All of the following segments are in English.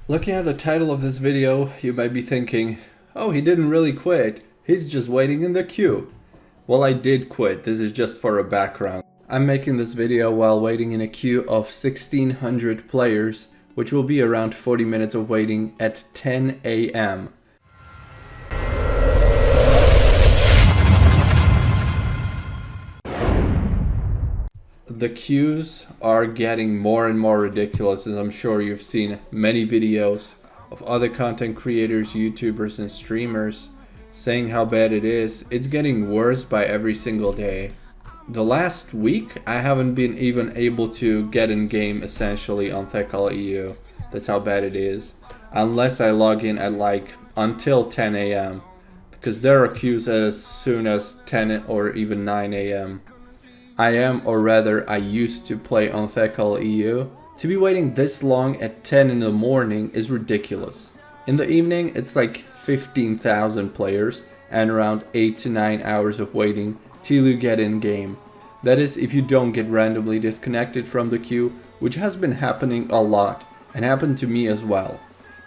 Looking at the title of this video, you might be thinking, oh, he didn't really quit, he's just waiting in the queue. Well, I did quit, this is just for a background. I'm making this video while waiting in a queue of 1600 players, which will be around 40 minutes of waiting at 10 a.m. The queues are getting more and more ridiculous, as I'm sure you've seen many videos of other content creators, YouTubers and streamers saying how bad it is. It's getting worse by every single day. The last week I haven't been even able to get in game essentially on Thekal EU. That's how bad it is. Unless I log in at until 10 a.m. because there are queues as soon as 10 or even 9 a.m. I used to play on Thekal EU. To be waiting this long at 10 in the morning is ridiculous. In the evening, it's like 15,000 players and around 8 to 9 hours of waiting till you get in game. That is if you don't get randomly disconnected from the queue, which has been happening a lot and happened to me as well.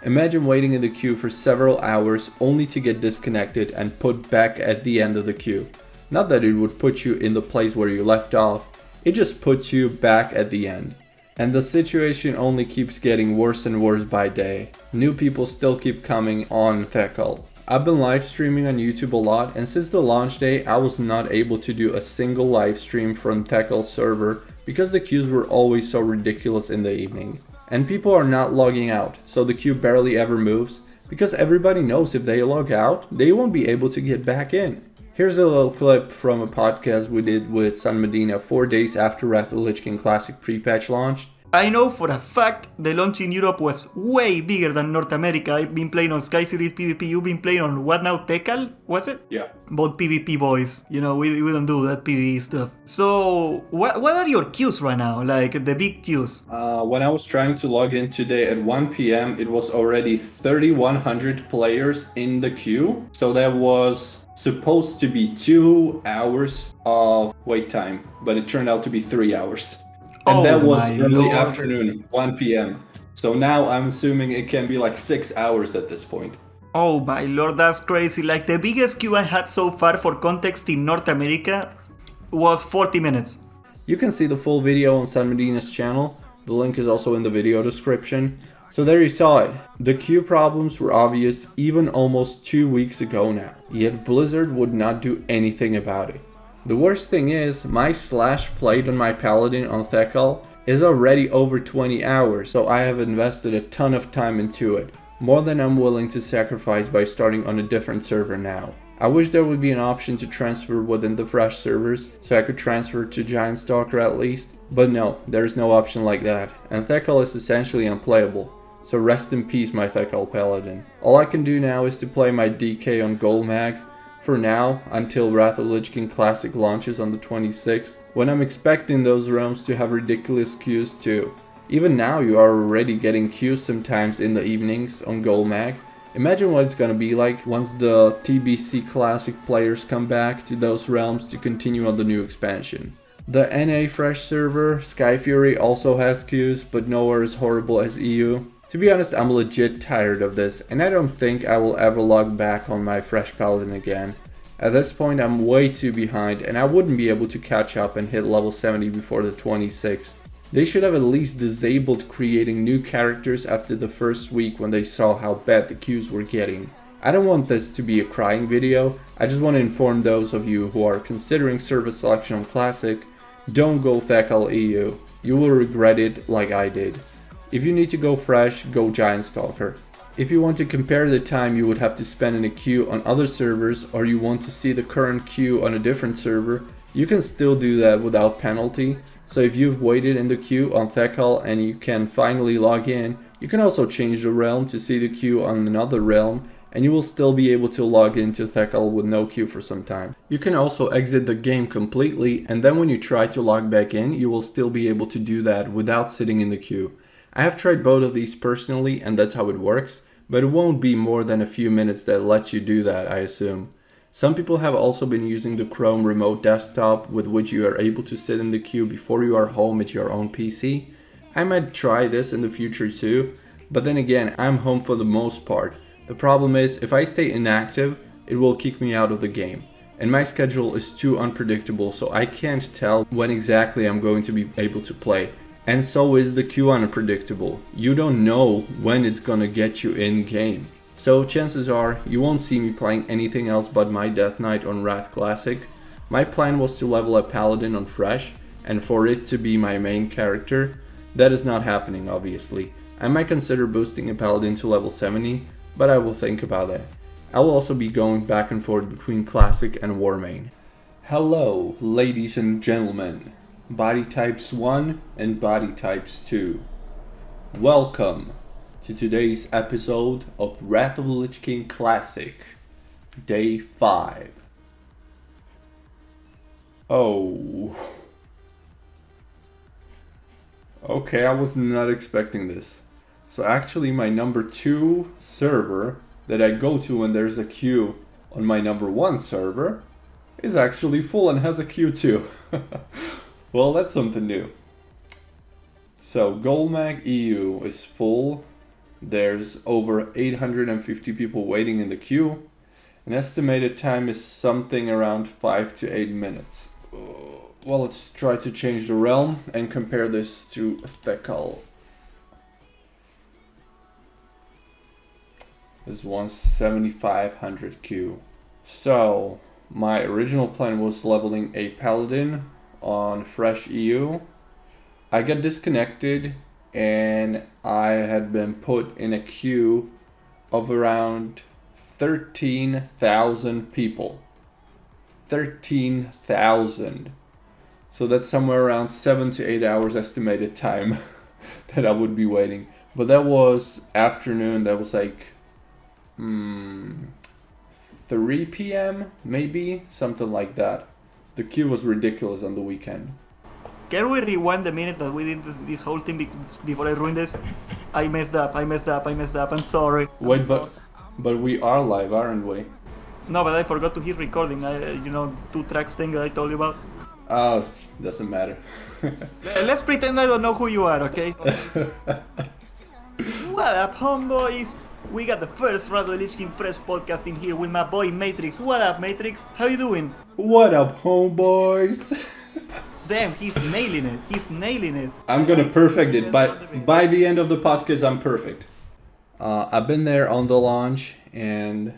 Imagine waiting in the queue for several hours only to get disconnected and put back at the end of the queue. Not that it would put you in the place where you left off, it just puts you back at the end. And the situation only keeps getting worse and worse by day. New people still keep coming on Thekal. I've been live streaming on YouTube a lot, and since the launch day I was not able to do a single live stream from Thekal server because the queues were always so ridiculous in the evening. And people are not logging out, so the queue barely ever moves because everybody knows if they log out, they won't be able to get back in. Here's a little clip from a podcast we did with sanmedina 4 days after WotLK Classic pre-patch launched. I know for a fact the launch in Europe was way bigger than North America. I've been playing on Sky Fury's PvP, you've been playing on what now, Thekal? Was it? Yeah. Both PvP boys, you know, we don't do that PvE stuff. So, what are your queues right now, like the big queues? When I was trying to log in today at 1 p.m, it was already 3,100 players in the queue. So that was supposed to be 2 hours of wait time, but it turned out to be 3 hours. And that was early afternoon, 1 p.m. So now I'm assuming it can be like 6 hours at this point. Oh my lord, that's crazy. Like the biggest queue I had so far for context in North America was 40 minutes. You can see the full video on sanmedina's channel. The link is also in the video description. So there you saw it. The queue problems were obvious even almost 2 weeks ago now. Yet Blizzard would not do anything about it. The worst thing is, my slash played on my paladin on Thekal is already over 20 hours, so I have invested a ton of time into it. More than I'm willing to sacrifice by starting on a different server now. I wish there would be an option to transfer within the fresh servers, so I could transfer to Giant Stalker at least. But no, there's no option like that, and Thekal is essentially unplayable. So rest in peace my Thekal paladin. All I can do now is to play my DK on Goldmag, for now, until WotLK Classic launches on the 26th, when I'm expecting those realms to have ridiculous queues too. Even now you are already getting queues sometimes in the evenings on Goldmag. Imagine what it's gonna be like once the TBC Classic players come back to those realms to continue on the new expansion. The NA Fresh server, Sky Fury, also has queues, but nowhere as horrible as EU. To be honest, I'm legit tired of this, and I don't think I will ever log back on my Fresh Paladin again. At this point I'm way too behind, and I wouldn't be able to catch up and hit level 70 before the 26th. They should have at least disabled creating new characters after the first week when they saw how bad the queues were getting. I don't want this to be a crying video, I just want to inform those of you who are considering server selection on Classic, don't go Thekal EU, you will regret it like I did. If you need to go fresh, go Giant Stalker. If you want to compare the time you would have to spend in a queue on other servers, or you want to see the current queue on a different server, you can still do that without penalty. So if you've waited in the queue on Thekal and you can finally log in, you can also change the realm to see the queue on another realm, and you will still be able to log into Thekal with no queue for some time. You can also exit the game completely, and then when you try to log back in, you will still be able to do that without sitting in the queue. I have tried both of these personally, and that's how it works, but it won't be more than a few minutes that lets you do that, I assume. Some people have also been using the Chrome remote desktop, with which you are able to sit in the queue before you are home at your own PC. I might try this in the future too, But then again, I'm home for the most part. The problem is, if I stay inactive, it will kick me out of the game. And my schedule is too unpredictable, so I can't tell when exactly I'm going to be able to play. And so is the queue unpredictable. You don't know when it's gonna get you in game. So chances are, you won't see me playing anything else but my Death Knight on WotLK Classic. My plan was to level a Paladin on Fresh, and for it to be my main character. That is not happening, obviously. I might consider boosting a Paladin to level 70, but I will think about that. I will also be going back and forth between Classic and War main. Hello, ladies and gentlemen. Body types 1 and body types 2. Welcome to today's episode of WotLK Classic, Day 5. Oh. Okay, I was not expecting this. So actually my number 2 server that I go to when there's a queue on my number 1 server is actually full and has a queue too. Well, that's something new. So Goldmag EU is full. There's over 850 people waiting in the queue. An estimated time is something around 5 to 8 minutes. Well, let's try to change the realm and compare this to Thekal. This one's 7500 Q. So, my original plan was leveling a Paladin on Fresh EU. I got disconnected and I had been put in a queue of around 13,000 people. 13,000. So that's somewhere around 7 to 8 hours estimated time that I would be waiting. But that was afternoon, that was like 3 p.m. maybe, something like that. The queue was ridiculous on the weekend. Can we rewind the minute that we did this whole thing before I ruined this? I messed up, I'm sorry. Wait, but we are live, aren't we? No, but I forgot to hit recording, 2 tracks thing that I told you about. Oh, doesn't matter. Let's pretend I don't know who you are, okay? What up, homeboys? We got the first WotLK Fresh podcast in here with my boy Meytrix. What up, Meytrix? How you doing? What up, homeboys? Damn, he's nailing it. I'm gonna perfect it. By the end of the podcast, I'm perfect. I've been there on the launch, and